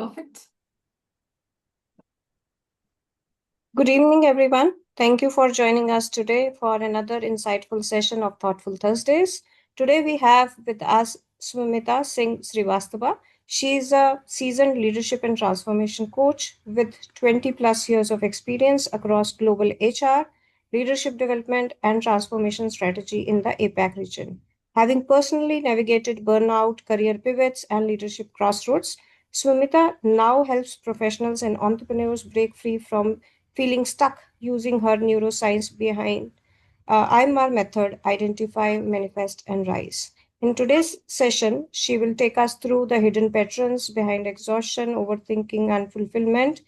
Perfect. Good evening, everyone. Thank you for joining us today for another insightful session of Thoughtful Thursdays. Today, we have with us Swimita Singh Srivastava. She is a seasoned leadership and transformation coach with 20 plus years of experience across global HR, leadership development, and transformation strategy in the APAC region. Having personally navigated burnout, career pivots, and leadership crossroads, Swimita now helps professionals and entrepreneurs break free from feeling stuck using her neuroscience behind IMR method, identify, manifest, and rise. In today's session, she will take us through the hidden patterns behind exhaustion, overthinking, unfulfillment,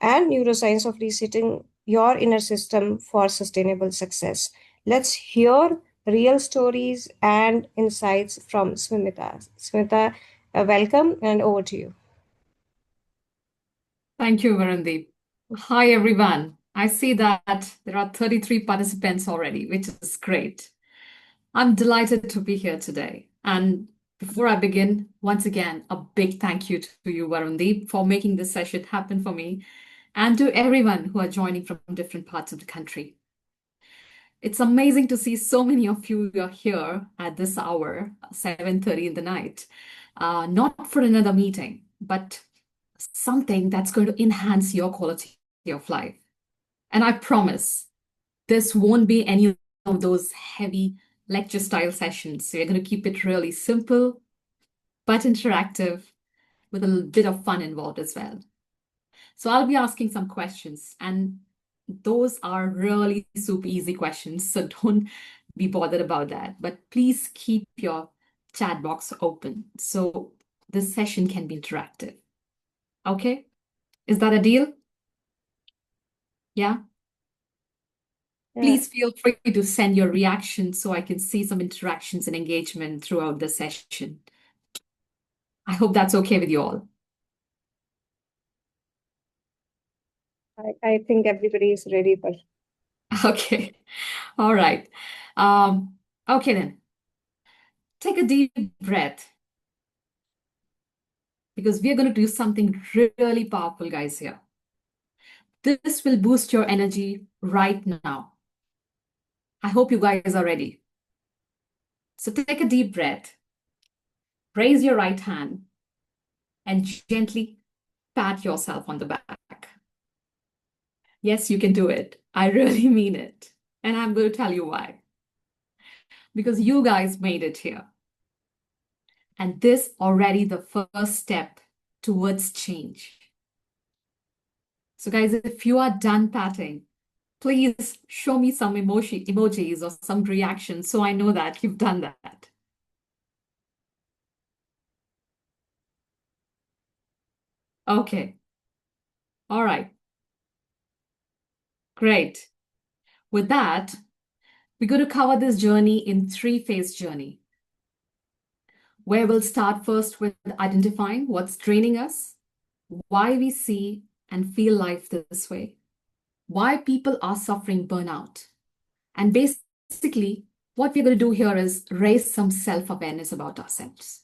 and neuroscience of resetting your inner system for sustainable success. Let's hear real stories and insights from Swimita. Swimita, welcome and over to you. Thank you, Varundeep. Hi, everyone. I see that there are 33 participants already, which is great. I'm delighted to be here today. And before I begin, once again, a big thank you to you, Varundeep, for making this session happen for me and to everyone who are joining from different parts of the country. It's amazing to see so many of you are here at this hour, 7:30 in the night, not for another meeting, but something that's going to enhance your quality of life. And I promise this won't be any of those heavy lecture style sessions. So we're going to keep it really simple, but interactive with a little bit of fun involved as well. So I'll be asking some questions, and those are really super easy questions. So don't be bothered about that. But please keep your chat box open so this session can be interactive. Okay? Is that a deal? Yeah? Please feel free to send your reactions so I can see some interactions and engagement throughout the session. I hope that's okay with you all. I think everybody is ready for. Okay. All right. Okay then. Take a deep breath because we're going to do something really powerful, guys, here. This will boost your energy right now. I hope you guys are ready. So take a deep breath, raise your right hand, and gently pat yourself on the back. Yes, you can do it. I really mean it. And I'm going to tell you why. Because you guys made it here. And this already the first step towards change. So guys, if you are done patting, please show me some emojis or some reactions so I know that you've done that. Okay. All right. Great. With that, we're going to cover this journey in three-phase journey, where we'll start first with identifying what's draining us, why we see and feel life this way, why people are suffering burnout. And basically, what we're going to do here is raise some self-awareness about ourselves.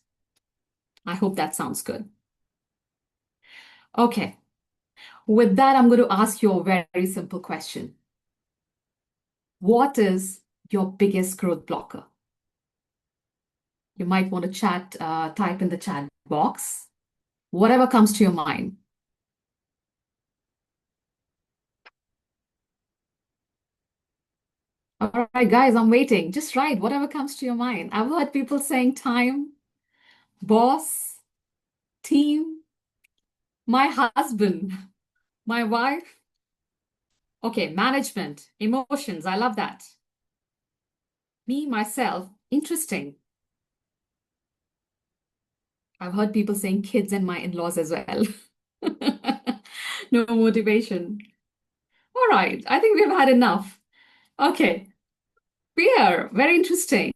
I hope that sounds good. Okay. With that, I'm going to ask you a very simple question. What is your biggest growth blocker? You might want to type in the chat box, whatever comes to your mind. All right, guys, I'm waiting. Just write whatever comes to your mind. I've heard people saying time, boss, team, my husband, my wife. Okay, management, emotions. I love that. Me, myself, interesting. I've heard people saying kids and my in-laws as well. No motivation. All right, I think we've had enough. Okay, fear, very interesting.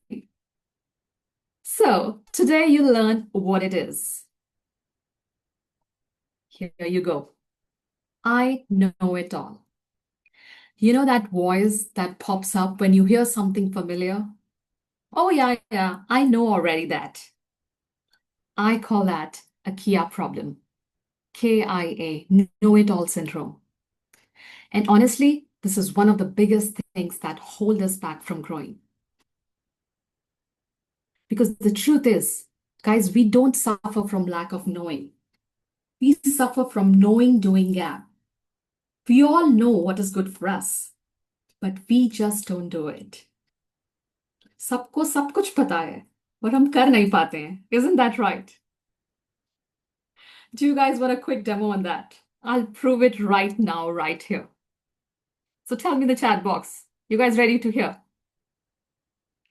So today you learn what it is. Here you go. I know it all. You know that voice that pops up when you hear something familiar? Oh, yeah, I know already that. I call that a Kia problem. KIA, know-it-all syndrome. And honestly, this is one of the biggest things that hold us back from growing. Because the truth is, guys, we don't suffer from lack of knowing. We suffer from knowing doing gap. We all know what is good for us, but we just don't do it. सबको सब कुछ पता है, but हम कर नहीं पाते हैं. Isn't that right? Do you guys want a quick demo on that? I'll prove it right now, right here. So tell me in the chat box. You guys ready to hear?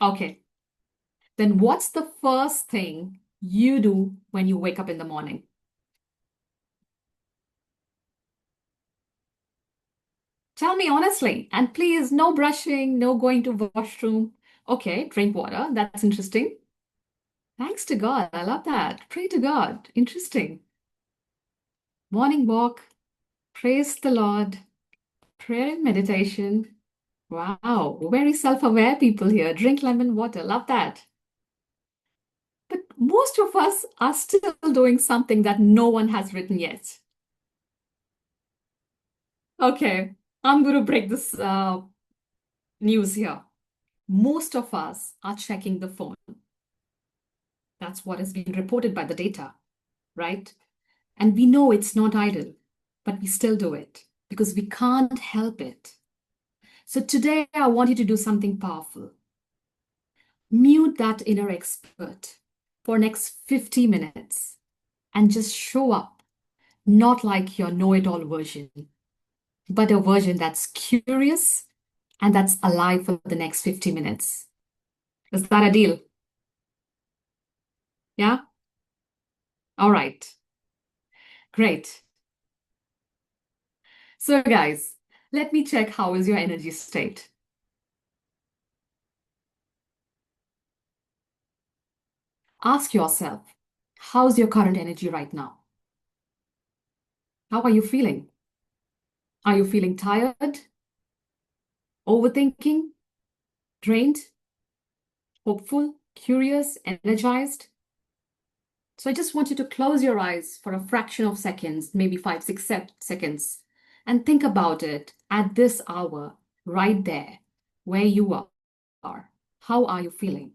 Okay. Then what's the first thing you do when you wake up in the morning? Tell me honestly. And please, no brushing, no going to washroom. Okay, drink water. That's interesting. Thanks to God. I love that. Pray to God. Interesting. Morning walk. Praise the Lord. Prayer and meditation. Wow, very self-aware people here. Drink lemon water. Love that. But most of us are still doing something that no one has written yet. Okay, I'm going to break this news here. Most of us are checking the phone. That's what has been reported by the data, right? And we know it's not idle, but we still do it because we can't help it. So today I want you to do something powerful. Mute that inner expert for next 50 minutes and just show up, not like your know-it-all version, but a version that's curious and that's alive for the next 50 minutes. Is that a deal? Yeah? All right. Great. So guys, let me check how is your energy state. Ask yourself, how's your current energy right now? How are you feeling? Are you feeling tired? Overthinking? Drained? Hopeful? Curious? Energized? So I just want you to close your eyes for a fraction of seconds, maybe 5, 6, 7 seconds, and think about it at this hour, right there, where you are. How are you feeling?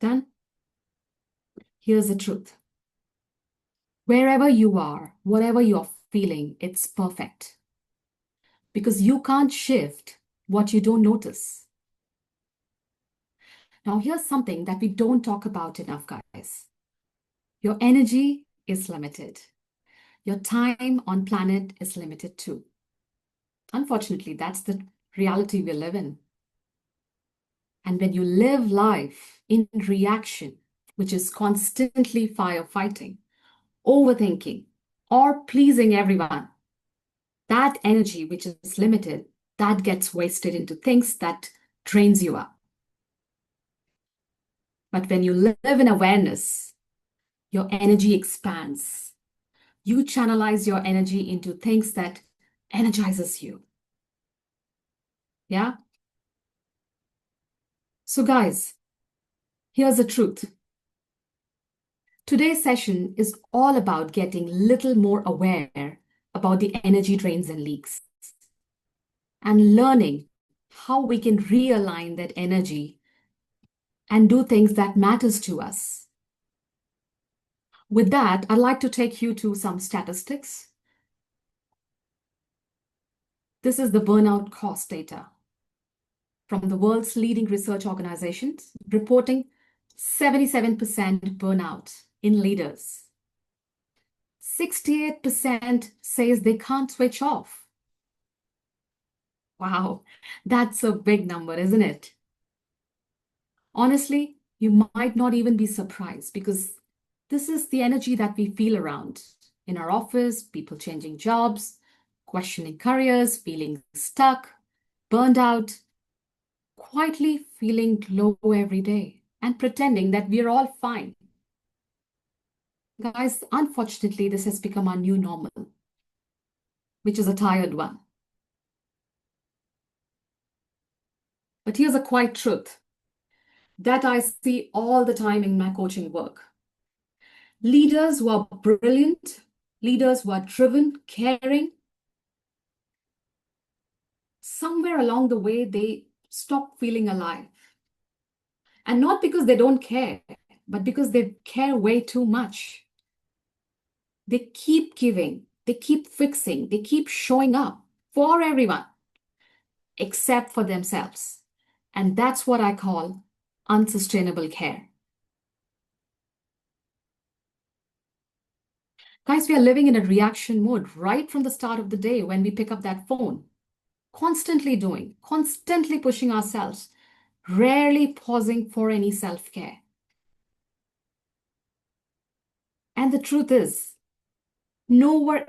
Done? Here's the truth. Wherever you are, whatever you're feeling, it's perfect. Because you can't shift what you don't notice. Now, here's something that we don't talk about enough, guys. Your energy is limited. Your time on planet is limited too. Unfortunately, that's the reality we live in. And when you live life in reaction, which is constantly firefighting, overthinking, or pleasing everyone, that energy, which is limited, that gets wasted into things that drains you up. But when you live in awareness, your energy expands. You channelize your energy into things that energizes you. Yeah? So guys, here's the truth. Today's session is all about getting a little more aware about the energy drains and leaks and learning how we can realign that energy and do things that matters to us. With that, I'd like to take you to some statistics. This is the burnout cost data from the world's leading research organizations reporting 77% burnout in leaders. 68% says they can't switch off. Wow, that's a big number, isn't it? Honestly, you might not even be surprised because this is the energy that we feel around in our office, people changing jobs, questioning careers, feeling stuck, burned out, quietly feeling low every day and pretending that we're all fine. Guys, unfortunately, this has become our new normal, which is a tired one. But here's a quiet truth that I see all the time in my coaching work. Leaders who are brilliant, leaders who are driven, caring, somewhere along the way, they stop feeling alive. And not because they don't care, but because they care way too much. They keep giving, they keep fixing, they keep showing up for everyone except for themselves. And that's what I call unsustainable care. Guys, we are living in a reaction mode right from the start of the day when we pick up that phone. Constantly doing, constantly pushing ourselves, rarely pausing for any self care. And the truth is, no one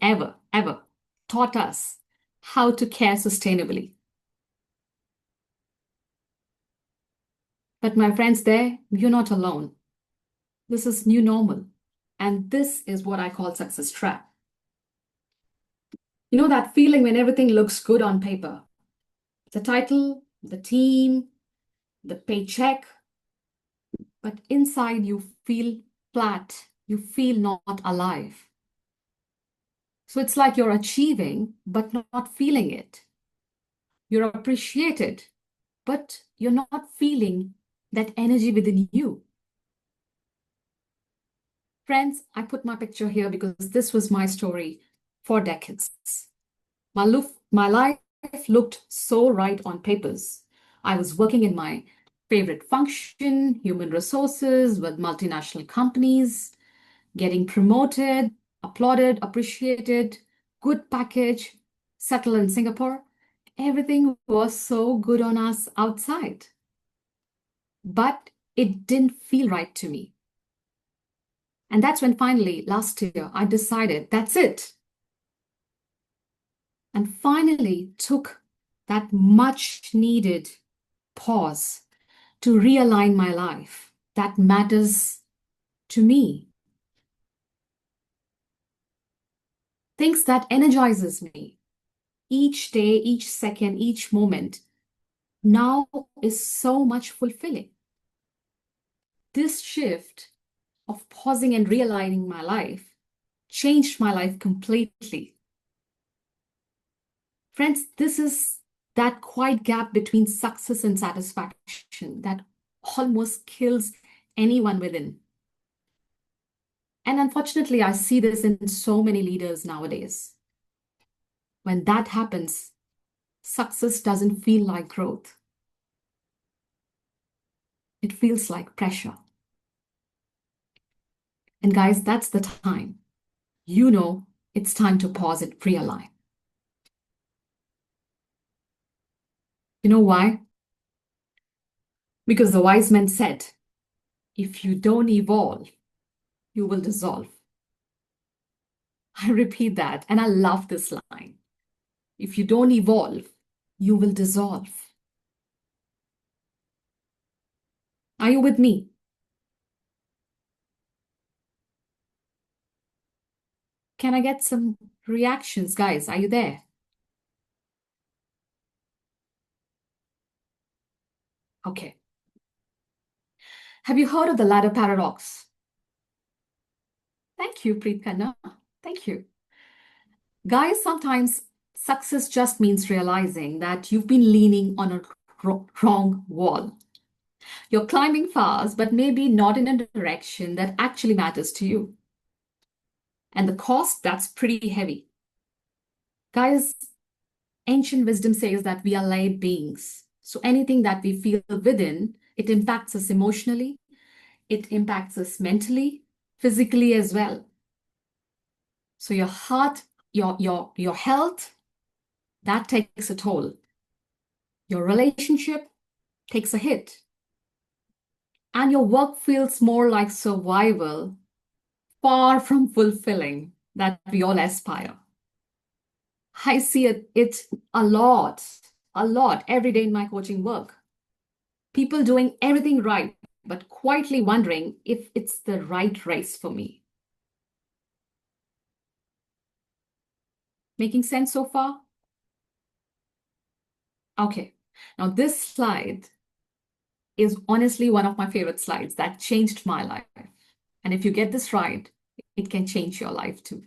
ever taught us how to care sustainably. But my friends, you're not alone. This is new normal. And this is what I call success trap. You know that feeling when everything looks good on paper? The title, the team, the paycheck, but inside you feel flat, you feel not alive. So it's like you're achieving, but not feeling it. You're appreciated, but you're not feeling that energy within you. Friends, I put my picture here because this was my story for decades. My life looked so right on papers. I was working in my favorite function, human resources with multinational companies, getting promoted, applauded, appreciated, good package, settle in Singapore. Everything was so good on us outside. But it didn't feel right to me. And that's when finally, last year, I decided that's it. And finally took that much needed pause to realign my life that matters to me. Things that energizes me each day, each second, each moment now is so much fulfilling. This shift of pausing and realigning my life changed my life completely. Friends, this is that quiet gap between success and satisfaction that almost kills anyone within. And unfortunately, I see this in so many leaders nowadays. When that happens, success doesn't feel like growth. It feels like pressure. And guys, that's the time. You know, it's time to pause and realign. You know why? Because the wise men said, if you don't evolve, you will dissolve. I repeat that, and I love this line. If you don't evolve, you will dissolve. Are you with me? Can I get some reactions, guys? Are you there? Okay. Have you heard of the ladder paradox? Thank you, Preet Khanna. Thank you. Guys, sometimes success just means realizing that you've been leaning on a wrong wall. You're climbing fast, but maybe not in a direction that actually matters to you. And the cost, that's pretty heavy. Guys, ancient wisdom says that we are laid beings. So anything that we feel within, it impacts us emotionally, it impacts us mentally, physically as well. So your heart, your health, that takes a toll. Your relationship takes a hit. And your work feels more like survival, far from fulfilling that we all aspire. I see it a lot every day in my coaching work. People doing everything right, but quietly wondering if it's the right race for me. Making sense so far? Okay. Now, this slide is honestly one of my favorite slides that changed my life. And if you get this right, it can change your life too.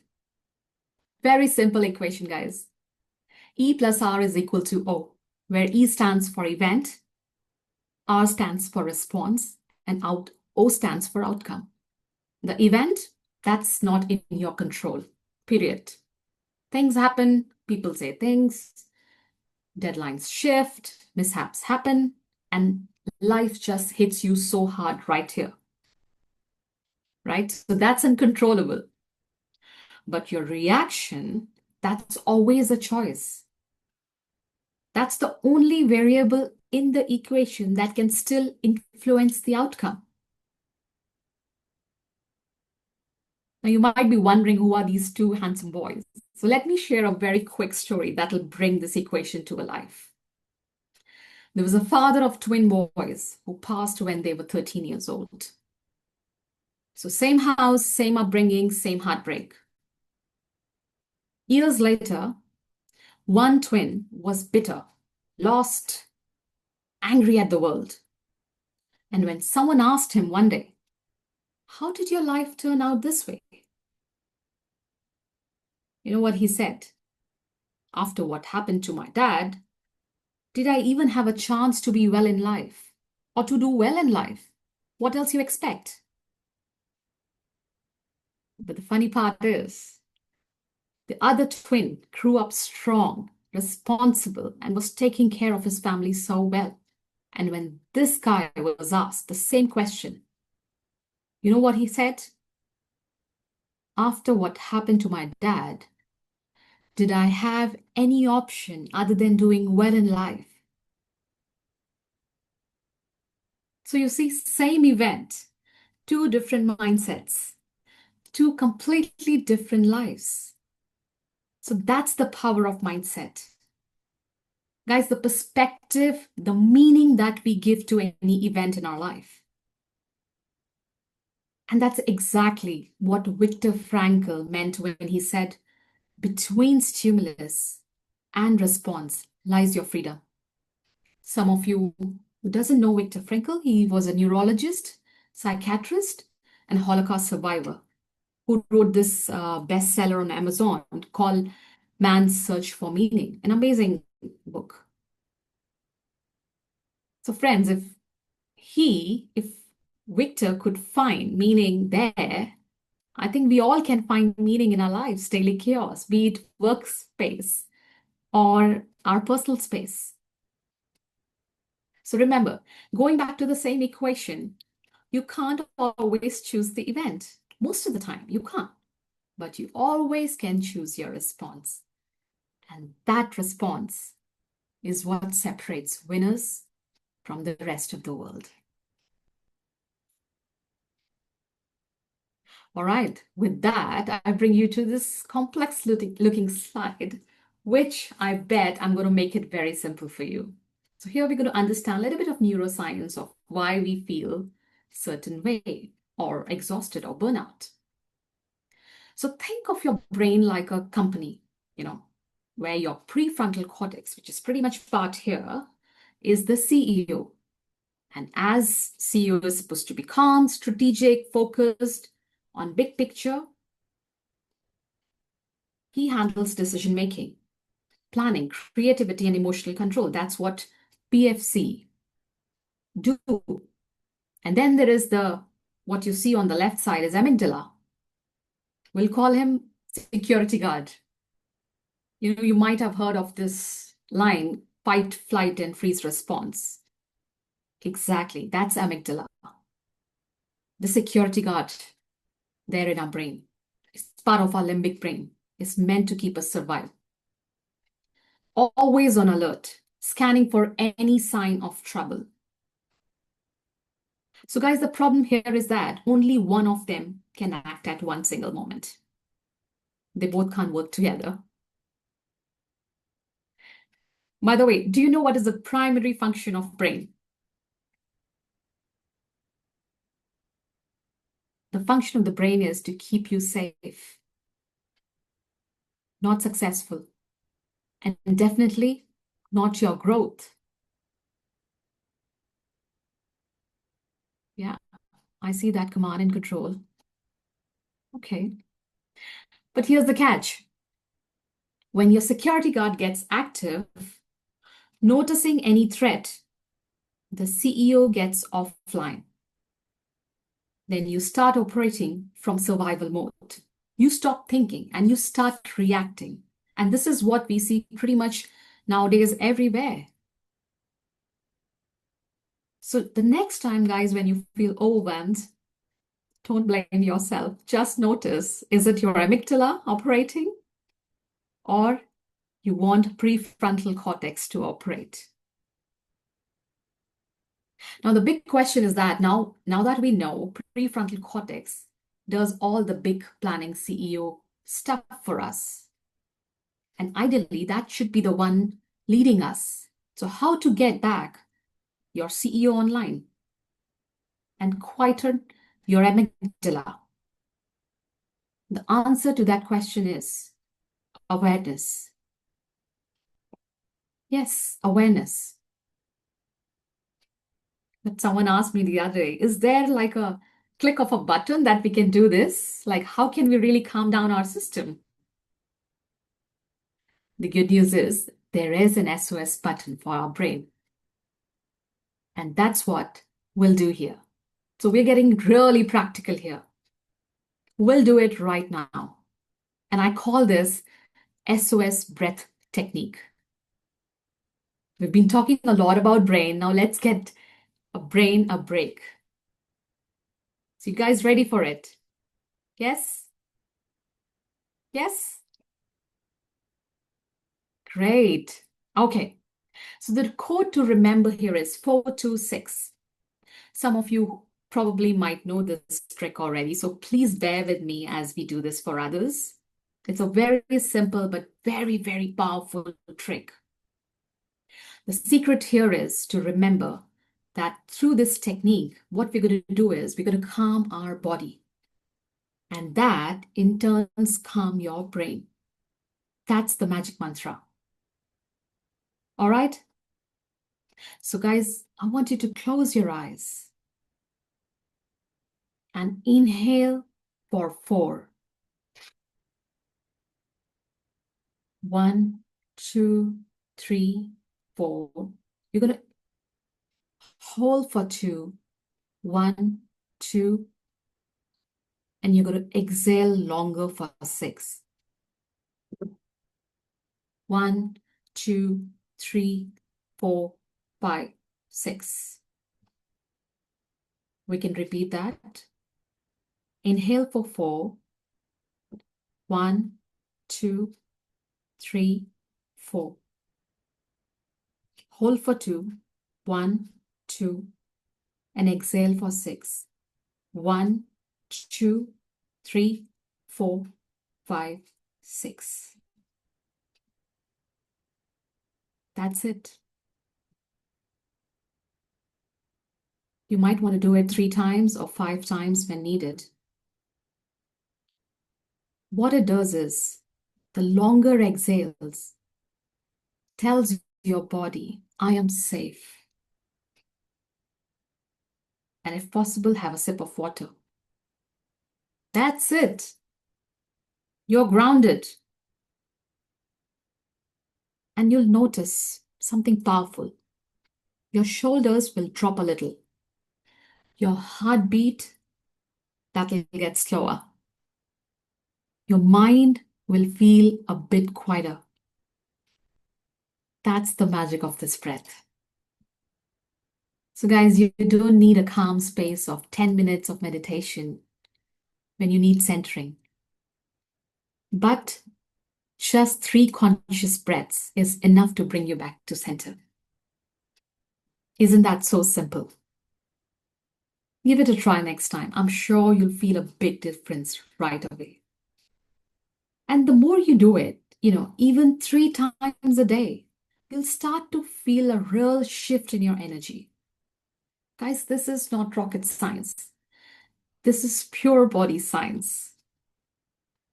Very simple equation, guys. E plus R is equal to O, where E stands for event, R stands for response, and O stands for outcome. The event, that's not in your control, period. Things happen, people say things, deadlines shift, mishaps happen, and life just hits you so hard right here, right? So that's uncontrollable. But your reaction, that's always a choice. That's the only variable in the equation that can still influence the outcome. Now, you might be wondering who are these two handsome boys. So let me share a very quick story that will bring this equation to life. There was a father of twin boys who passed when they were 13 years old. So same house, same upbringing, same heartbreak. Years later, one twin was bitter, lost, angry at the world. And when someone asked him one day, "How did your life turn out this way?" You know what he said? "After what happened to my dad, did I even have a chance to be well in life or to do well in life? What else you expect?" But the funny part is, the other twin grew up strong, responsible, and was taking care of his family so well. And when this guy was asked the same question, you know what he said? "After what happened to my dad, did I have any option other than doing well in life?" So you see, same event, two different mindsets, two completely different lives. So that's the power of mindset. Guys, the perspective, the meaning that we give to any event in our life. And that's exactly what Viktor Frankl meant when he said, "Between stimulus and response lies your freedom." Some of you who doesn't know Viktor Frankl, he was a neurologist, psychiatrist, and Holocaust survivor who wrote this bestseller on Amazon called Man's Search for Meaning, an amazing book. So friends, if Victor could find meaning there, I think we all can find meaning in our lives, daily chaos, be it workspace or our personal space. So remember, going back to the same equation, you can't always choose the event. Most of the time, you can't. But you always can choose your response. And that response is what separates winners from the rest of the world. All right, with that, I bring you to this complex looking slide, which I bet I'm going to make it very simple for you. So here we're going to understand a little bit of neuroscience of why we feel certain way or exhausted or burnout. So think of your brain like a company, where your prefrontal cortex, which is pretty much part here, is the CEO. And as CEO is supposed to be calm, strategic, focused on big picture, he handles decision making, planning, creativity, and emotional control. That's what PFC do. And then there is what you see on the left side is amygdala. We'll call him security guard. You might have heard of this line, fight, flight, and freeze response. Exactly, that's amygdala. The security guard there in our brain. It's part of our limbic brain. It's meant to keep us survive. Always on alert, scanning for any sign of trouble. So guys, the problem here is that only one of them can act at one single moment. They both can't work together. By the way, do you know what is the primary function of brain? The function of the brain is to keep you safe, not successful, and definitely not your growth. Yeah, I see that, command and control. Okay. But here's the catch. When your security guard gets active, noticing any threat, the CEO gets offline. Then you start operating from survival mode. You stop thinking and you start reacting. And this is what we see pretty much nowadays everywhere. So the next time, guys, when you feel overwhelmed, don't blame yourself. Just notice, is it your amygdala operating or you want prefrontal cortex to operate? Now, the big question is that now that we know prefrontal cortex does all the big planning CEO stuff for us. And ideally, that should be the one leading us. So how to get back your CEO online and quieten your amygdala? The answer to that question is awareness. Yes, awareness. But someone asked me the other day, is there like a click of a button that we can do this? Like, how can we really calm down our system? The good news is there is an SOS button for our brain. And that's what we'll do here. So we're getting really practical here. We'll do it right now. And I call this SOS breath technique. We've been talking a lot about brain. Now let's get a brain a break. So you guys ready for it? Yes? Yes? Great. Okay. So the code to remember here is 426. Some of you probably might know this trick already, so please bear with me as we do this for others. It's a very simple but very, very powerful trick. The secret here is to remember that through this technique, what we're going to do is we're going to calm our body. And that in turns calm your brain. That's the magic mantra. All right? So guys, I want you to close your eyes and inhale for 4. 1, 2, 3, 4. You're going to hold for 2. 1, 2. And you're going to exhale longer for 6. 1, 2, 3, 4, 5, 6. We can repeat that. Inhale for 4. 1, 2, 3, 4. Hold for 2. 1, 2. And exhale for 6. 1, 2, 3, 4, 5, 6. That's it. You might want to do it 3 times or 5 times when needed. What it does is, the longer exhales tells your body, I am safe. And if possible, have a sip of water. That's it. You're grounded. And you'll notice something powerful. Your shoulders will drop a little. Your heartbeat, that'll get slower. Your mind will feel a bit quieter. That's the magic of this breath. So guys, you don't need a calm space of 10 minutes of meditation when you need centering. But just 3 conscious breaths is enough to bring you back to center. Isn't that so simple? Give it a try next time. I'm sure you'll feel a big difference right away. And the more you do it, even 3 times a day, you'll start to feel a real shift in your energy. Guys, this is not rocket science. This is pure body science.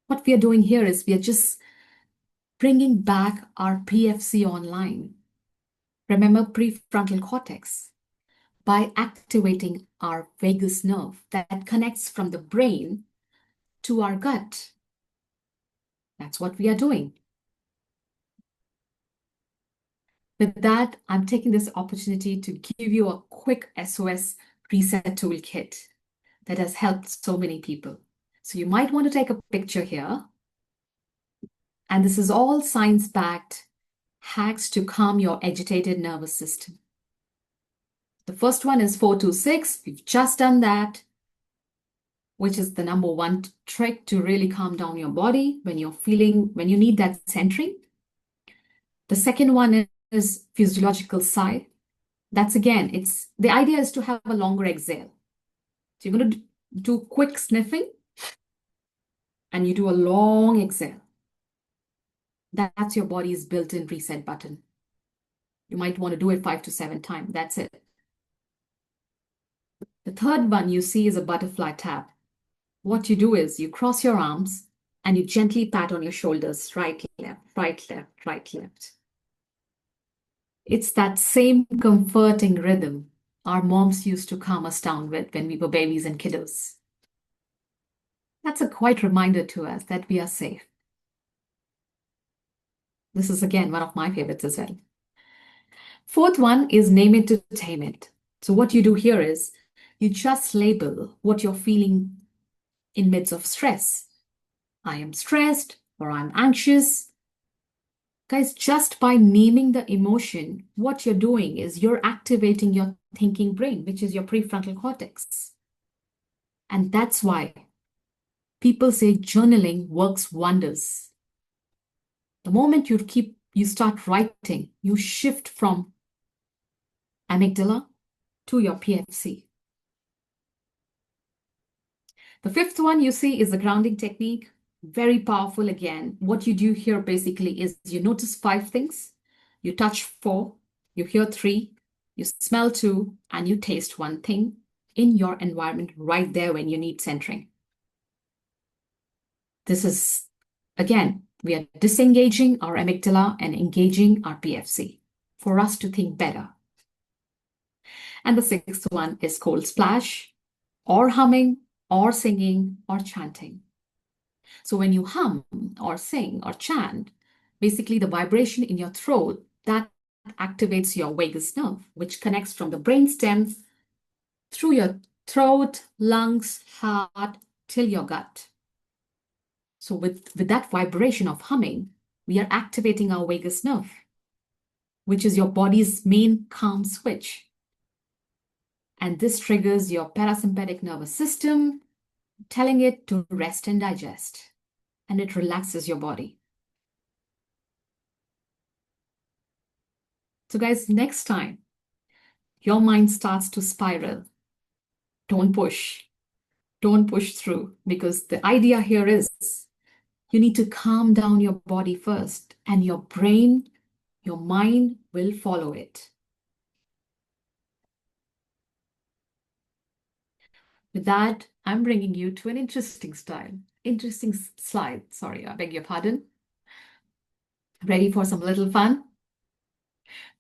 What we are doing here is we are just bringing back our PFC online. Remember prefrontal cortex, by activating our vagus nerve that connects from the brain to our gut. That's what we are doing. With that, I'm taking this opportunity to give you a quick SOS reset toolkit that has helped so many people. So you might want to take a picture here. And this is all science-backed hacks to calm your agitated nervous system. The first one is 426. We've just done that, which is the number one trick to really calm down your body when you need that centering. The second one is physiological sigh. That's again, the idea is to have a longer exhale. So you're going to do quick sniffing and you do a long exhale. That's your body's built-in reset button. You might want to do it 5 to 7 times. That's it. The third one you see is a butterfly tap. What you do is you cross your arms and you gently pat on your shoulders, right, left, right, left, right, left. It's that same comforting rhythm our moms used to calm us down with when we were babies and kiddos. That's a quiet reminder to us that we are safe. This is again one of my favorites as well. Fourth one is name it to tame it. So what you do here is you just label what you're feeling in midst of stress. I am stressed or I'm anxious. Guys, just by naming the emotion, what you're doing is you're activating your thinking brain, which is your prefrontal cortex. And that's why people say journaling works wonders. The moment you start writing, you shift from amygdala to your PFC. The fifth one you see is the grounding technique. Very powerful again. What you do here basically is you notice 5 things, you touch 4, you hear 3, you smell 2, and you taste 1 thing in your environment right there when you need centering. This is, again, we are disengaging our amygdala and engaging our PFC for us to think better. And the 6th one is cold splash, or humming, or singing, or chanting. So when you hum or sing or chant, basically the vibration in your throat, that activates your vagus nerve, which connects from the brainstem through your throat, lungs, heart, till your gut. So with that vibration of humming, we are activating our vagus nerve, which is your body's main calm switch. And this triggers your parasympathetic nervous system, telling it to rest and digest. And it relaxes your body. So guys, next time your mind starts to spiral, don't push through, because the idea here is you need to calm down your body first, and your brain, your mind will follow it. With that, I'm bringing you to an interesting slide. Sorry, I beg your pardon. Ready for some little fun?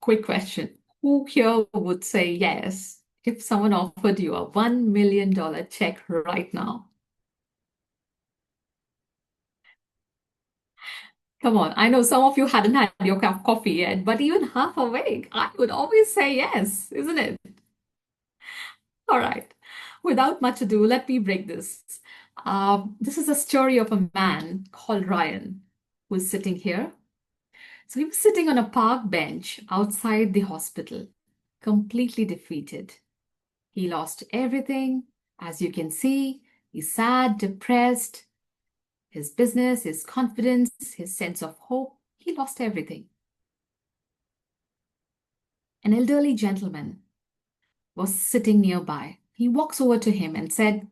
Quick question. Who here would say yes if someone offered you a $1 million check right now? Come on, I know some of you hadn't had your cup of coffee yet, but even half awake, I would always say yes, isn't it? All right. Without much ado, let me break this. This is a story of a man called Ryan who's sitting here. So he was sitting on a park bench outside the hospital, completely defeated. He lost everything. As you can see, he's sad, depressed. His business, his confidence, his sense of hope, he lost everything. An elderly gentleman was sitting nearby. He walks over to him and said,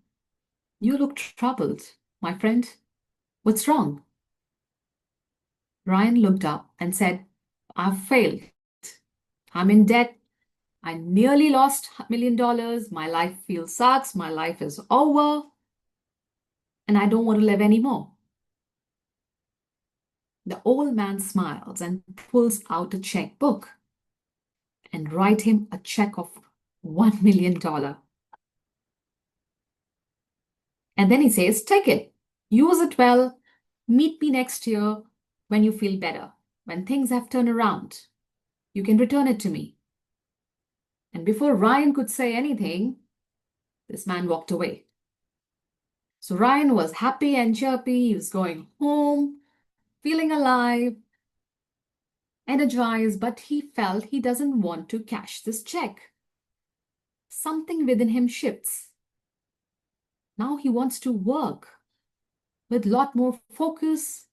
"You look troubled, my friend. What's wrong?" Ryan looked up and said, "I've failed. I'm in debt. I nearly lost $1 million. My life feels sucks. My life is over. And I don't want to live anymore." The old man smiles and pulls out a checkbook and write him a check of $1 million. And then he says, "Take it. Use it well. Meet me next year when you feel better, when things have turned around. You can return it to me. And before Ryan could say anything, this man walked away. So Ryan was happy and chirpy. He was going home, feeling alive, energized, but he felt he doesn't want to cash this check. Something within him shifts. Now he wants to work with a lot more focus,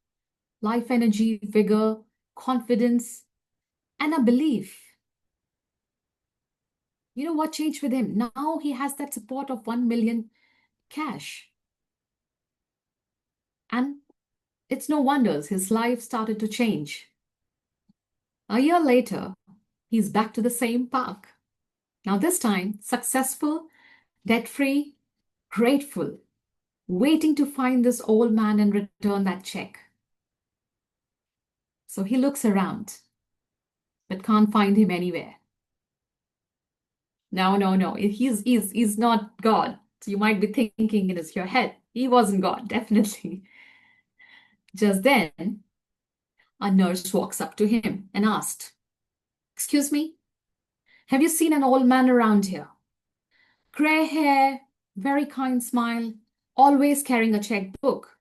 life energy, vigor, confidence, and a belief. You know what changed with him? Now he has that support of 1 million cash. And it's no wonders his life started to change. A year later, he's back to the same park. Now this time, successful, debt-free, grateful, waiting to find this old man and return that check. So he looks around, but can't find him anywhere. No. He's not God. So you might be thinking in your head, he wasn't God, definitely. Just then, a nurse walks up to him and asked, "Excuse me, have you seen an old man around here? Gray hair, very kind smile, always carrying a checkbook.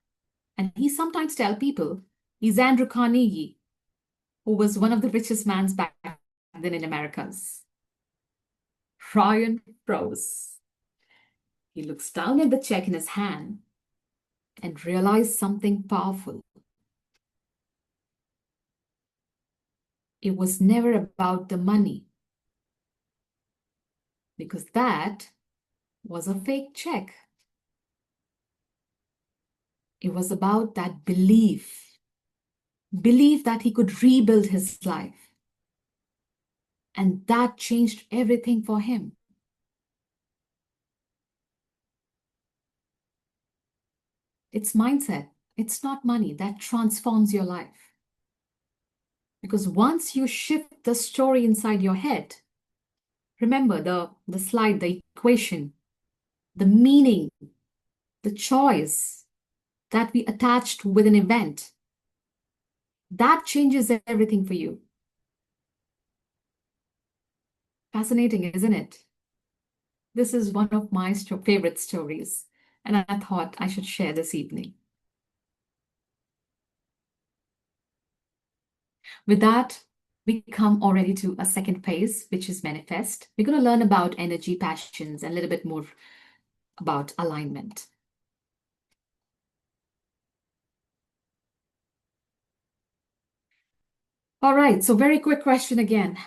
And he sometimes tell people he's Andrew Carnegie, who was one of the richest men back then in Americas." Ryan froze. He looks down at the check in his hand and realized something powerful. It was never about the money, because that was a fake check. It was about that belief that he could rebuild his life. And that changed everything for him. It's mindset. It's not money that transforms your life. Because once you shift the story inside your head, remember the slide, the equation, the meaning, the choice that we attached with an event, that changes everything for you. Fascinating, isn't it? This is one of my favorite stories, and I thought I should share this evening. With that, we come already to a second phase, which is manifest. We're going to learn about energy, passions, and a little bit more about alignment. All right, so very quick question again.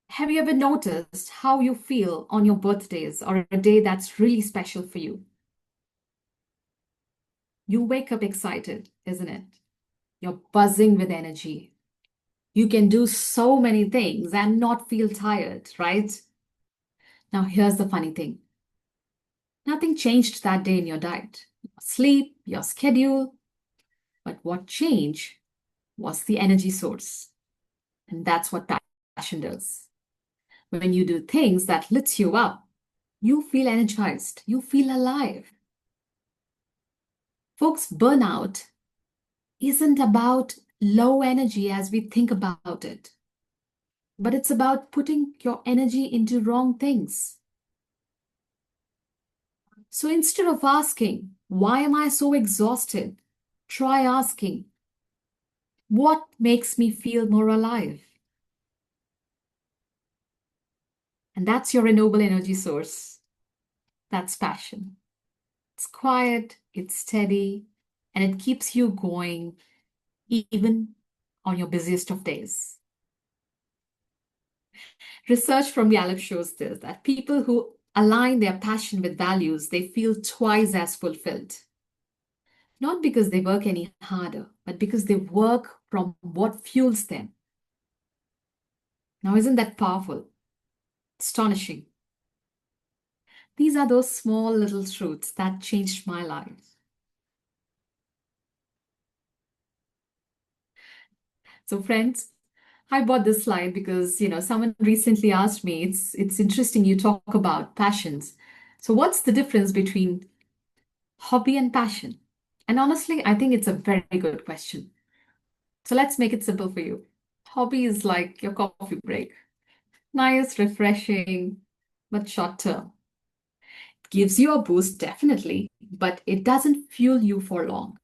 Have you ever noticed how you feel on your birthdays or a day that's really special for you? You wake up excited, isn't it? You're buzzing with energy. You can do so many things and not feel tired, right? Now, here's the funny thing. Nothing changed that day in your diet, your sleep, your schedule. But what changed was the energy source. And that's what passion does. When you do things that lifts you up, you feel energized, you feel alive. Folks, burnout isn't about low energy as we think about it, but it's about putting your energy into wrong things. So instead of asking, why am I so exhausted? Try asking, what makes me feel more alive? And that's your renewable energy source. That's passion. It's quiet, it's steady, and it keeps you going even on your busiest of days. Research from Gallup shows this, that people who align their passion with values, they feel twice as fulfilled. Not because they work any harder, but because they work from what fuels them. Now, isn't that powerful? Astonishing. These are those small little truths that changed my life. So friends, I bought this slide because, someone recently asked me, it's interesting you talk about passions. So what's the difference between hobby and passion? And honestly, I think it's a very good question. So let's make it simple for you. Hobby is like your coffee break. Nice, refreshing, but short term. Gives you a boost, definitely, but it doesn't fuel you for long.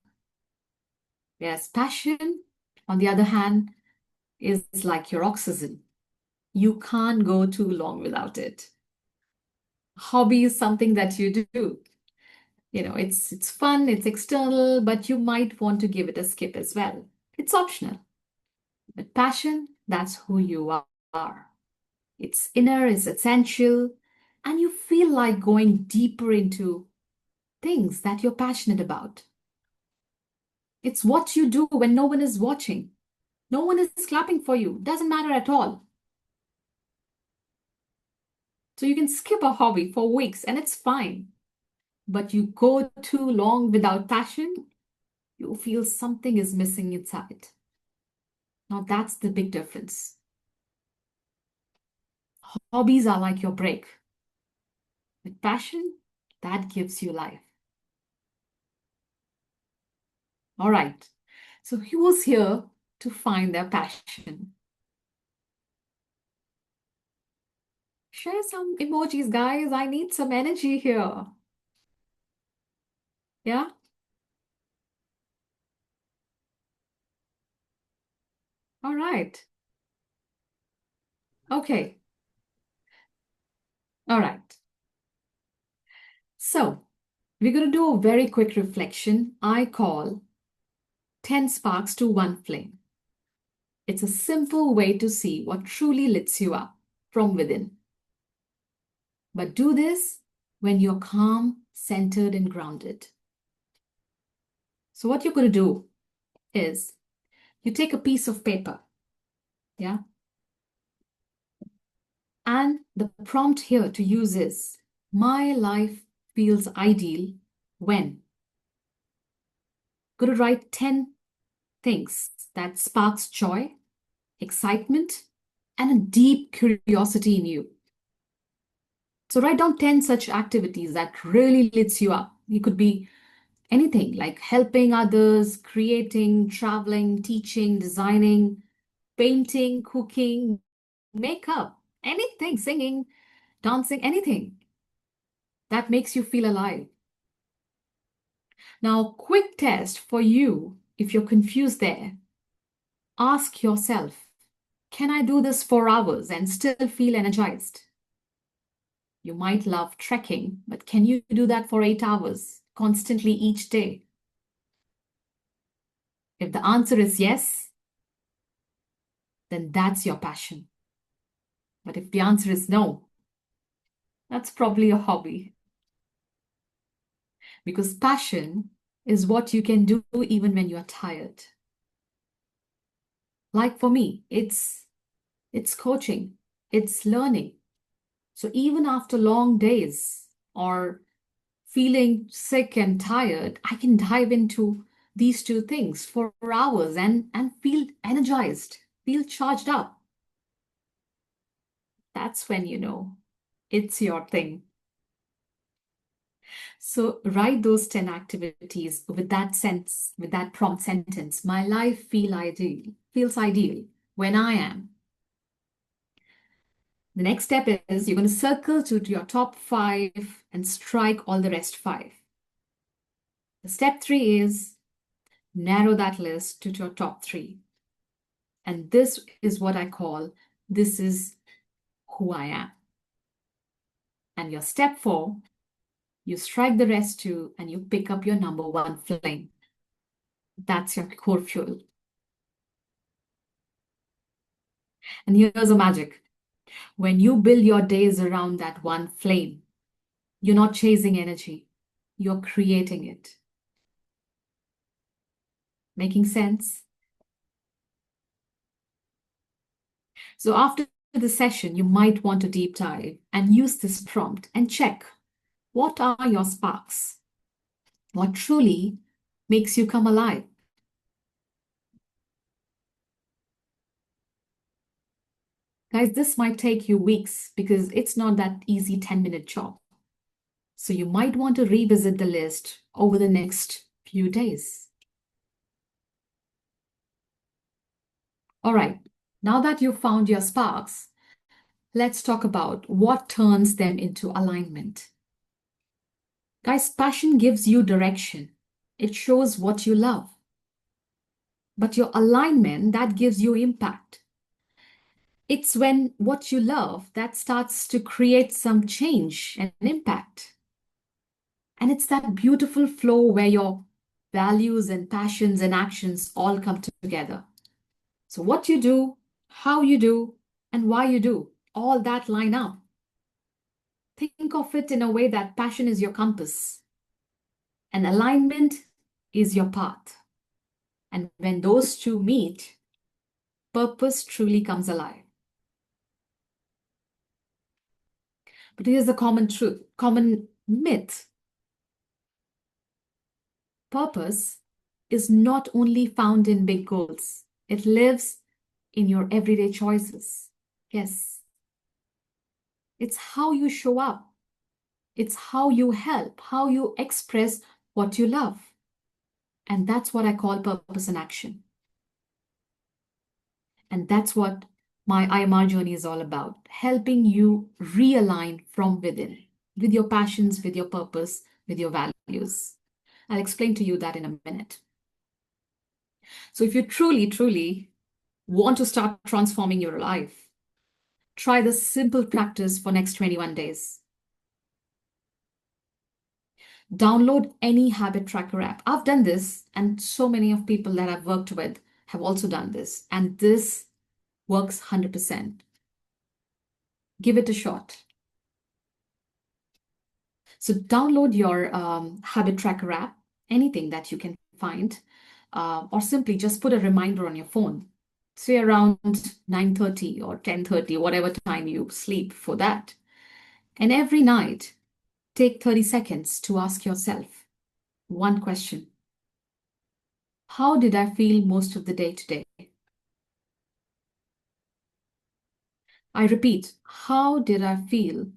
Whereas passion, on the other hand, is like your oxygen. You can't go too long without it. Hobby is something that you do. It's fun, it's external, but you might want to give it a skip as well. It's optional. But passion, that's who you are. It's inner, it's essential, and you feel like going deeper into things that you're passionate about. It's what you do when no one is watching. No one is clapping for you. Doesn't matter at all. So you can skip a hobby for weeks and it's fine. But you go too long without passion, you feel something is missing inside. Now that's the big difference. Hobbies are like your break. With passion, that gives you life. All right. So who's here to find their passion? Share some emojis, guys. I need some energy here. Yeah? All right. Okay. All right. So we're going to do a very quick reflection I call 10 sparks to one flame. It's a simple way to see what truly lights you up from within. But do this when you're calm, centered, and grounded. So what you're going to do is you take a piece of paper, yeah? And the prompt here to use is, my life feels ideal when. Going to write 10 things that sparks joy, excitement, and a deep curiosity in you. So write down 10 such activities that really lights you up. It could be anything like helping others, creating, traveling, teaching, designing, painting, cooking, makeup, anything, singing, dancing, anything that makes you feel alive. Now, quick test for you if you're confused there. Ask yourself, can I do this for hours and still feel energized? You might love trekking, but can you do that for 8 hours constantly each day? If the answer is yes, then that's your passion. But if the answer is no, that's probably a hobby. Because passion is what you can do even when you're tired. Like for me, it's coaching, it's learning. So even after long days or feeling sick and tired, I can dive into these two things for hours and feel energized, feel charged up. That's when you know it's your thing. So write those 10 activities with that sense, with that prompt sentence. My life feels ideal when I am. The next step is you're going to circle to your top 5 and strike all the rest 5. The step 3 is narrow that list to your top 3. And this is what I call, this is who I am. And your step 4, you strike the rest 2 and you pick up your number 1 flame. That's your core fuel. And here's the magic. When you build your days around that one flame, you're not chasing energy, you're creating it. Making sense? So after the session, you might want to deep dive and use this prompt and check, what are your sparks? What truly makes you come alive? Guys, this might take you weeks because it's not that easy 10-minute job. So you might want to revisit the list over the next few days. All right, now that you've found your sparks, let's talk about what turns them into alignment. Guys, passion gives you direction. It shows what you love. But your alignment, that gives you impact. It's when what you love that starts to create some change and impact. And it's that beautiful flow where your values and passions and actions all come together. So what you do, how you do, and why you do, all that line up. Think of it in a way that passion is your compass and alignment is your path. And when those two meet, purpose truly comes alive. But here's a common truth, common myth. Purpose is not only found in big goals, it lives in your everyday choices. Yes, it's how you show up, it's how you help, how you express what you love. And that's what I call purpose in action. And that's what my IMR journey is all about, helping you realign from within with your passions, with your purpose, with your values. I'll explain to you that in a minute. So if you truly, truly want to start transforming your life, try this simple practice for next 21 days. Download any habit tracker app. I've done this, and so many of people that I've worked with have also done this, and this works 100%. Give it a shot. So download your habit tracker app, anything that you can find, or simply just put a reminder on your phone, say around 9:30 or 10:30, whatever time you sleep for that. And every night, take 30 seconds to ask yourself one question. How did I feel most of the day today? I repeat, how did I feel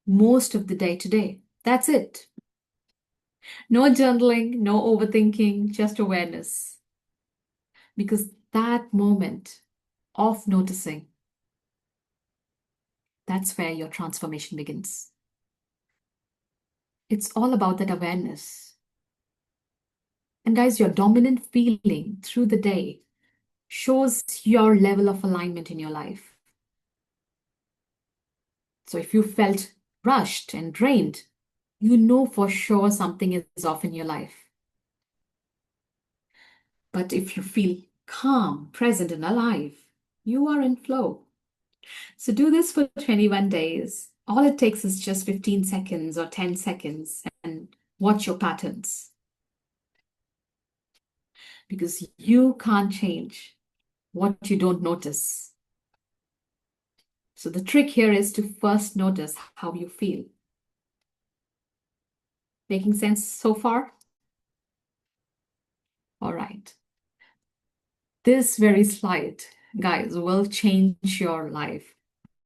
most of the day today? That's it. No journaling, no overthinking, just awareness. Because that moment of noticing, that's where your transformation begins. It's all about that awareness. And guys, your dominant feeling through the day shows your level of alignment in your life. So if you felt rushed and drained, you know for sure something is off in your life. But if you feel calm, present, and alive, you are in flow. So do this for 21 days. All it takes is just 15 seconds or 10 seconds and watch your patterns. Because you can't change what you don't notice. So the trick here is to first notice how you feel. Making sense so far? All right. This very slide, guys, will change your life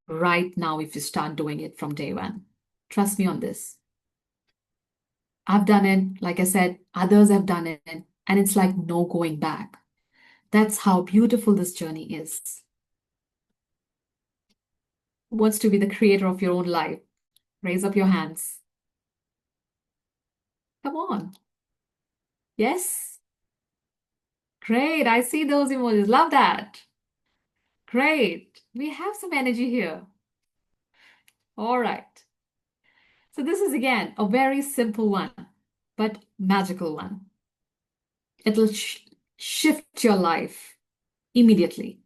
right now if you start doing it from day one. Trust me on this. I've done it, like I said, others have done it, and it's like no going back. That's how beautiful this journey is. Who wants to be the creator of your own life? Raise up your hands. Come on. Yes? Great. I see those emojis. Love that. Great. We have some energy here. All right. So this is again a very simple one, but magical one. It'll shift your life immediately.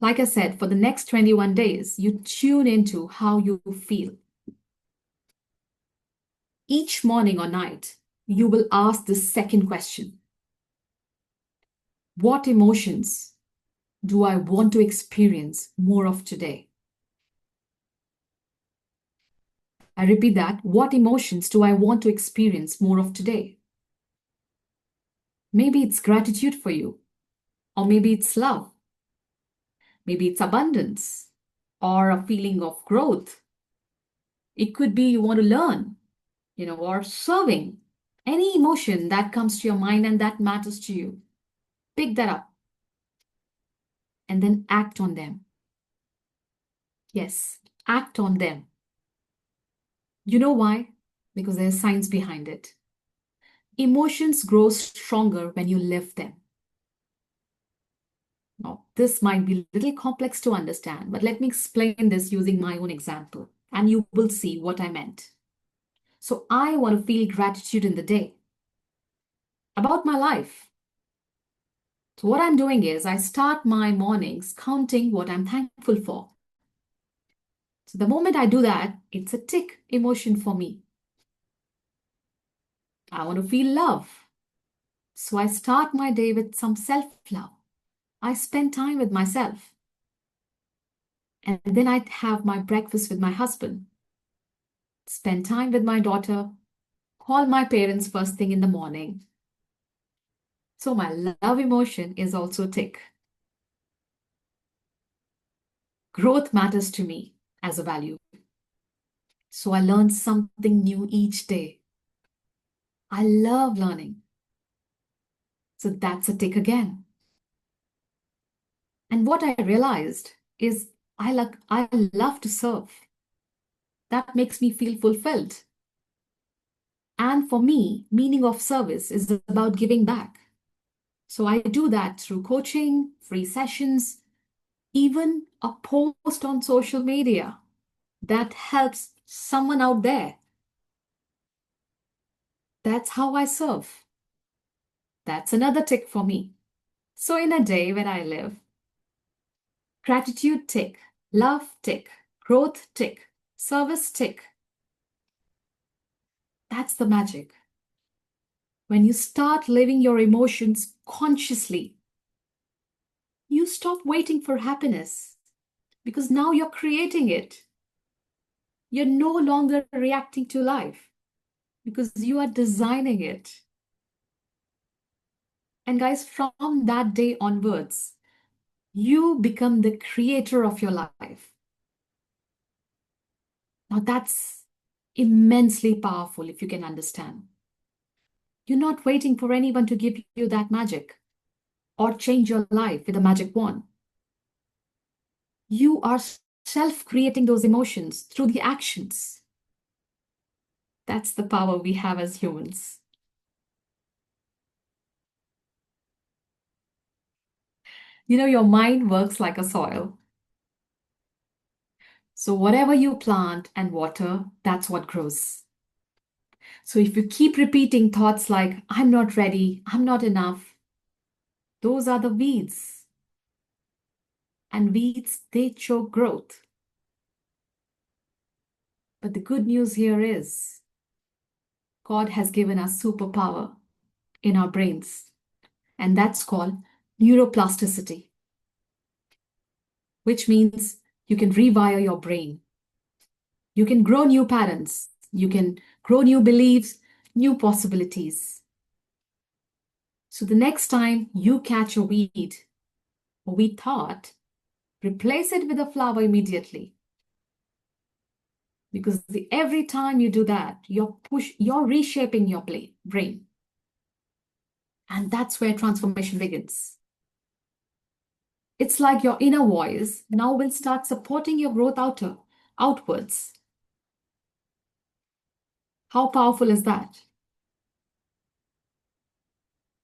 Like I said, for the next 21 days, you tune into how you feel. Each morning or night, you will ask the second question. What emotions do I want to experience more of today? I repeat that. What emotions do I want to experience more of today? Maybe it's gratitude for you, or maybe it's love. Maybe it's abundance, or a feeling of growth. It could be you want to learn, or serving. Any emotion that comes to your mind and that matters to you, pick that up and then act on them. Yes, act on them. You know why? Because there's science behind it. Emotions grow stronger when you live them. Now, this might be a little complex to understand, but let me explain this using my own example, and you will see what I meant. So, I want to feel gratitude in the day about my life. So, what I'm doing is I start my mornings counting what I'm thankful for. So, the moment I do that, it's a tick emotion for me. I want to feel love. So, I start my day with some self love. I spend time with myself. And then I have my breakfast with my husband, spend time with my daughter, call my parents first thing in the morning. So my love emotion is also tick. Growth matters to me as a value. So I learn something new each day. I love learning. So that's a tick again. And what I realized is I love to serve. That makes me feel fulfilled. And for me, meaning of service is about giving back. So I do that through coaching, free sessions, even a post on social media that helps someone out there. That's how I serve. That's another tick for me. So in a day where I live, gratitude tick, love tick, growth tick, service tick. That's the magic. When you start living your emotions consciously, you stop waiting for happiness because now you're creating it. You're no longer reacting to life because you are designing it. And guys, from that day onwards, you become the creator of your life. Now, that's immensely powerful if you can understand. You're not waiting for anyone to give you that magic or change your life with a magic wand. You are self creating those emotions through the actions. That's the power we have as humans. You know, your mind works like a soil. So, whatever you plant and water, that's what grows. So, if you keep repeating thoughts like, I'm not ready, I'm not enough, those are the weeds. And weeds, they choke growth. But the good news here is God has given us superpower in our brains, and that's called neuroplasticity, which means you can rewire your brain. You can grow new patterns. You can grow new beliefs, new possibilities. So the next time you catch a weed or weed thought, replace it with a flower immediately. Because every time you do that, you're reshaping your brain. And that's where transformation begins. It's like your inner voice now will start supporting your growth outwards. How powerful is that?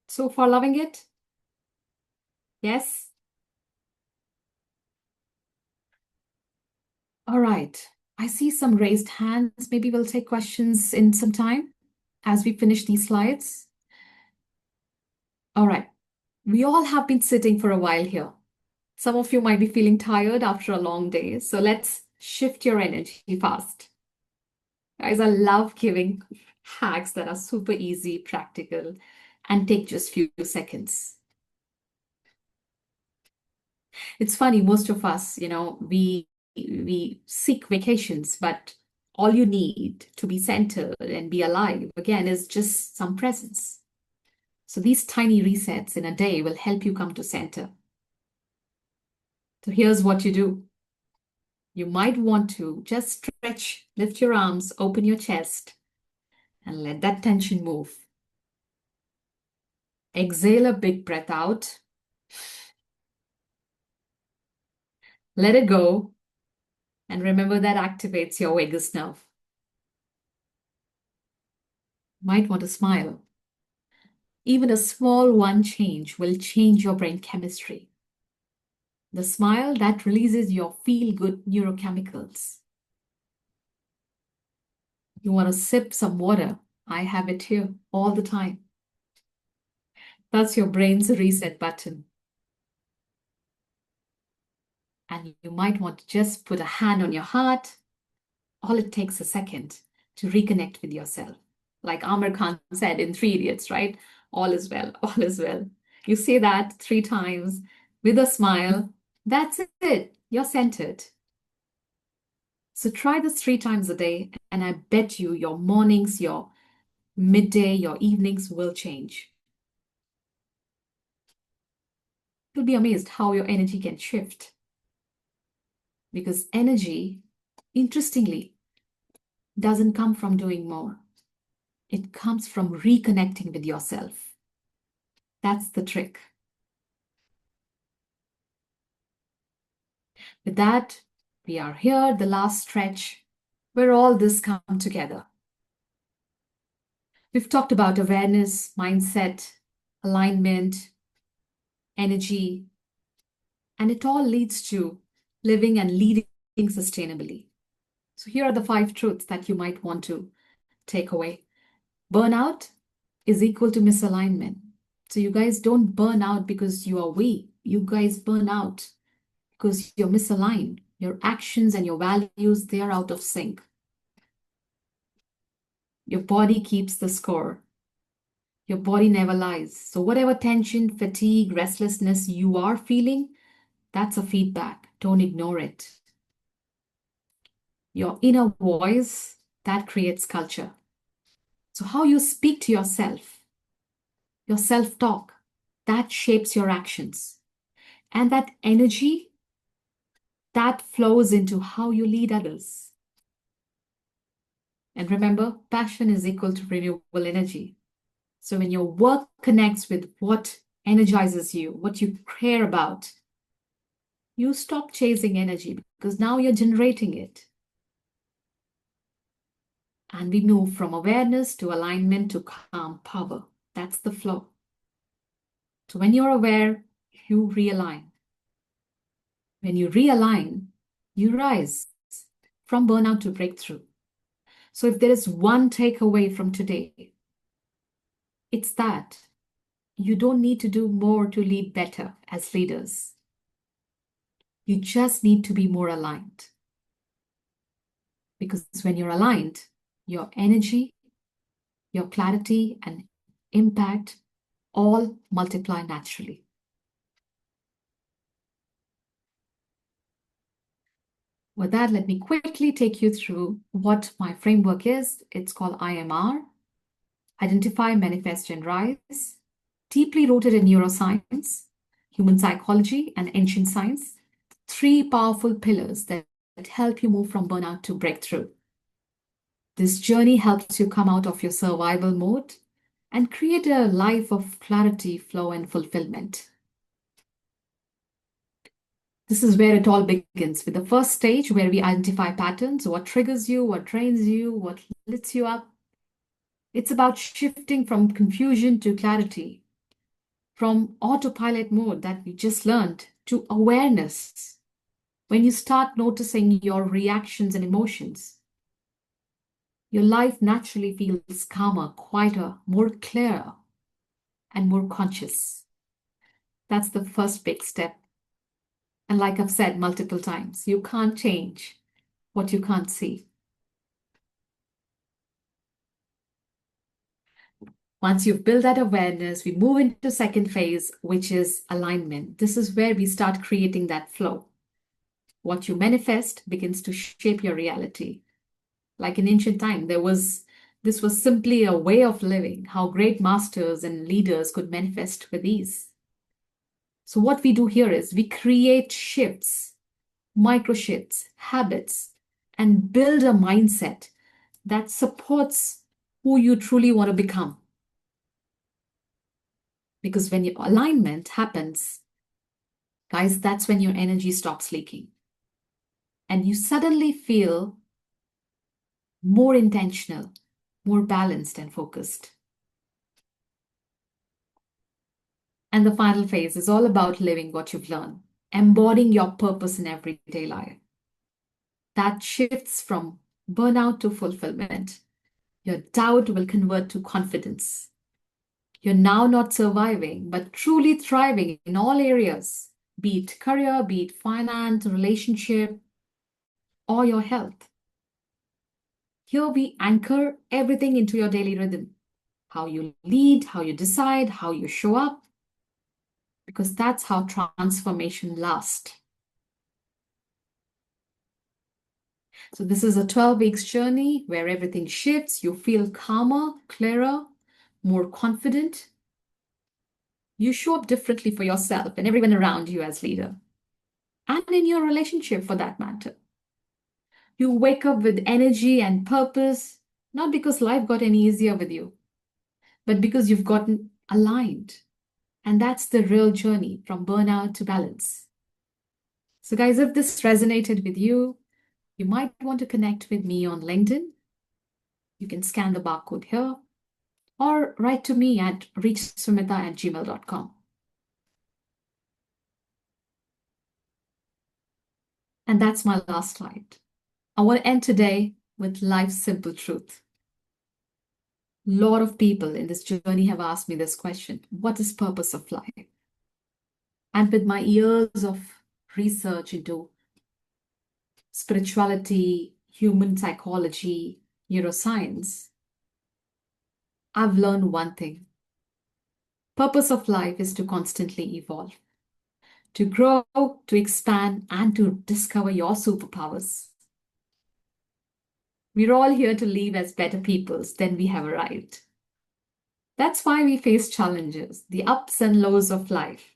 So far loving it? Yes? All right. I see some raised hands. Maybe we'll take questions in some time as we finish these slides. All right. We all have been sitting for a while here. Some of you might be feeling tired after a long day, so let's shift your energy fast. Guys, I love giving hacks that are super easy, practical, and take just few seconds. It's funny, most of us, we seek vacations, but all you need to be centered and be alive again is just some presence. So these tiny resets in a day will help you come to center. So here's what you do. You might want to just stretch, lift your arms, open your chest, and let that tension move. Exhale a big breath out. Let it go. And remember that activates your vagus nerve. Might want to smile. Even a small one change will change your brain chemistry. The smile that releases your feel-good neurochemicals. You want to sip some water? I have it here all the time. That's your brain's reset button. And you might want to just put a hand on your heart. All it takes a second to reconnect with yourself. Like Amir Khan said in Three Idiots, right? All is well, all is well. You say that 3 times with a smile. That's it. You're centered. So try this 3 times a day, and I bet you your mornings, your midday, your evenings will change. You'll be amazed how your energy can shift. Because energy, interestingly, doesn't come from doing more. It comes from reconnecting with yourself. That's the trick. With that, we are here, the last stretch, where all this come together. We've talked about awareness, mindset, alignment, energy, and it all leads to living and leading sustainably. So here are the 5 truths that you might want to take away. Burnout is equal to misalignment. So you guys don't burn out because you are weak. You guys burn out because you're misaligned. Your actions and your values, they are out of sync. Your body keeps the score. Your body never lies. So whatever tension, fatigue, restlessness you are feeling, that's a feedback. Don't ignore it. Your inner voice, that creates culture. So how you speak to yourself, your self-talk, that shapes your actions. And that energy, that flows into how you lead others. And remember, passion is equal to renewable energy. So when your work connects with what energizes you, what you care about, you stop chasing energy because now you're generating it. And we move from awareness to alignment to calm power. That's the flow. So when you're aware, you realign. When you realign, you rise from burnout to breakthrough. So if there is one takeaway from today, it's that you don't need to do more to lead better as leaders. You just need to be more aligned. Because when you're aligned, your energy, your clarity, and impact all multiply naturally. With that, let me quickly take you through what my framework is. It's called IMR, Identify, Manifest, and Rise, deeply rooted in neuroscience, human psychology, and ancient science. 3 powerful pillars that help you move from burnout to breakthrough. This journey helps you come out of your survival mode and create a life of clarity, flow, and fulfillment. This is where it all begins with the first stage where we identify patterns, what triggers you, what drains you, what lifts you up. It's about shifting from confusion to clarity, from autopilot mode that we just learned to awareness. When you start noticing your reactions and emotions, your life naturally feels calmer, quieter, more clear, and more conscious. That's the first big step. And like I've said multiple times, you can't change what you can't see. Once you've built that awareness, we move into second phase, which is alignment. This is where we start creating that flow. What you manifest begins to shape your reality. Like in ancient time, this was simply a way of living, how great masters and leaders could manifest with ease. So what we do here is we create shifts, micro shifts, habits, and build a mindset that supports who you truly want to become. Because when your alignment happens, guys, that's when your energy stops leaking. And you suddenly feel more intentional, more balanced and focused. And the final phase is all about living what you've learned, embodying your purpose in everyday life. That shifts from burnout to fulfillment. Your doubt will convert to confidence. You're now not surviving, but truly thriving in all areas, be it career, be it finance, relationship, or your health. Here we anchor everything into your daily rhythm, how you lead, how you decide, how you show up, because that's how transformation lasts. So, this is a 12 weeks journey where everything shifts. You feel calmer, clearer, more confident. You show up differently for yourself and everyone around you as leader, and in your relationship for that matter. You wake up with energy and purpose, not because life got any easier with you, but because you've gotten aligned. And that's the real journey from burnout to balance. So, guys, if this resonated with you, you might want to connect with me on LinkedIn. You can scan the barcode here or write to me at reachsumita@gmail.com. And that's my last slide. I want to end today with life's simple truth. A lot of people in this journey have asked me this question: what is purpose of life? And with my years of research into spirituality, human psychology, neuroscience, I've learned one thing. Purpose of life is to constantly evolve, to grow, to expand, and to discover your superpowers. We're all here to live as better peoples than we have arrived. That's why we face challenges, the ups and lows of life.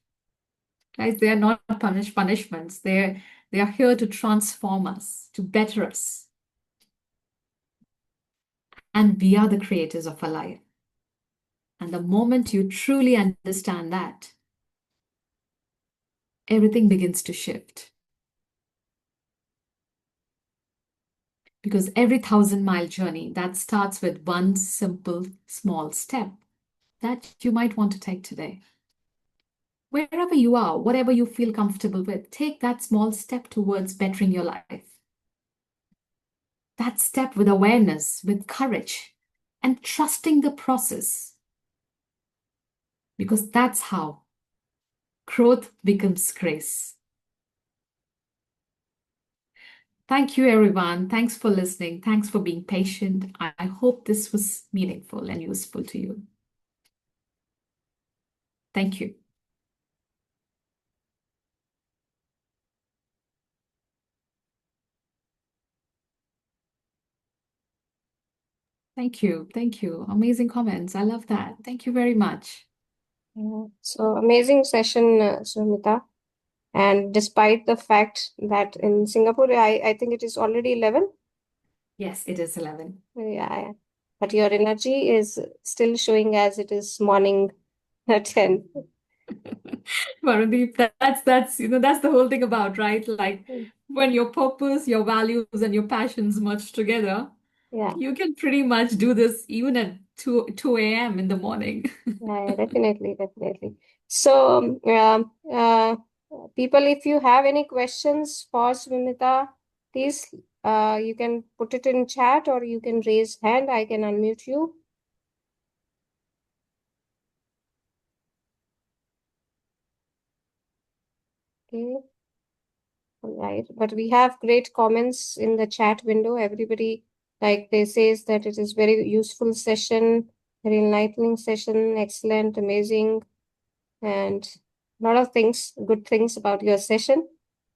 Guys, they are not punishments. They are here to transform us, to better us. And we are the creators of our life. And the moment you truly understand that, everything begins to shift. Because every 1,000-mile journey that starts with one simple, small step that you might want to take today. Wherever you are, whatever you feel comfortable with, take that small step towards bettering your life. That step with awareness, with courage, and trusting the process. Because that's how growth becomes grace. Thank you, everyone. Thanks for listening. Thanks for being patient. I hope this was meaningful and useful to you. Thank you. Thank you. Thank you. Amazing comments. I love that. Thank you very much. So amazing session, Swimita. And despite the fact that in Singapore, I think it is already 11. Yes, it is 11. Yeah, but your energy is still showing as it is morning at 10. Varandeep, that's that's the whole thing about, right? Like when your purpose, your values, and your passions merge together, Yeah, you can pretty much do this even at 2 a.m. in the morning. yeah, definitely, definitely. So, people, if you have any questions for Swimita, please, you can put it in chat or you can raise hand. I can unmute you. Okay. All right. But we have great comments in the chat window. Everybody, like they says that it is very useful session, very enlightening session, excellent, amazing, and a lot of things, good things about your session.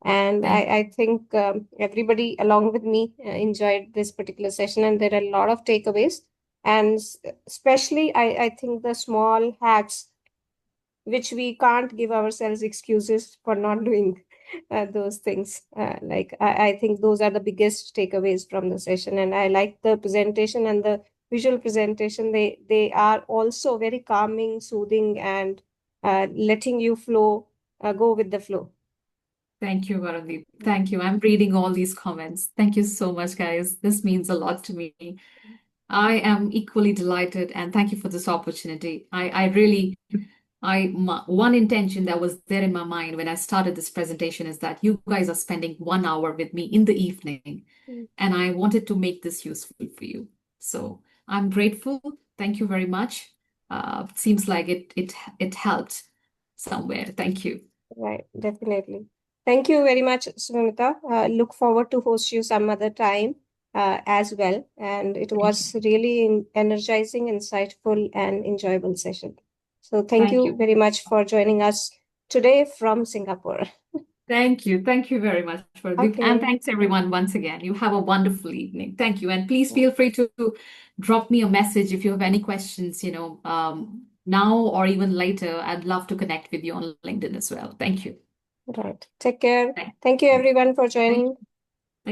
And I think everybody along with me enjoyed this particular session, and there are a lot of takeaways. And especially, I think the small hacks which we can't give ourselves excuses for not doing those things. I think those are the biggest takeaways from the session. And I like the presentation and the visual presentation. They are also very calming, soothing, and letting you go with the flow. Thank you, Varundeep. Thank you. I'm reading all these comments. Thank you so much, guys. This means a lot to me. I am equally delighted and thank you for this opportunity. I really, one intention that was there in my mind when I started this presentation is that you guys are spending 1 hour with me in the evening, Mm. and I wanted to make this useful for you. So I'm grateful. Thank you very much. Seems like it helped somewhere. Thank you. Right, definitely. Thank you very much, Swimita. Look forward to host you some other time as well. And it Thank you. was really energizing, insightful, and enjoyable session. So thank Thank you you. very much for joining us today from Singapore. Thank you. Thank you very much for this. And Okay. thanks everyone once again. You have a wonderful evening. Thank you. And please feel free to drop me a message if you have any questions, now or even later. I'd love to connect with you on LinkedIn as well. Thank you. Right. Take care. Thank Thank you, you. everyone, for Thank joining.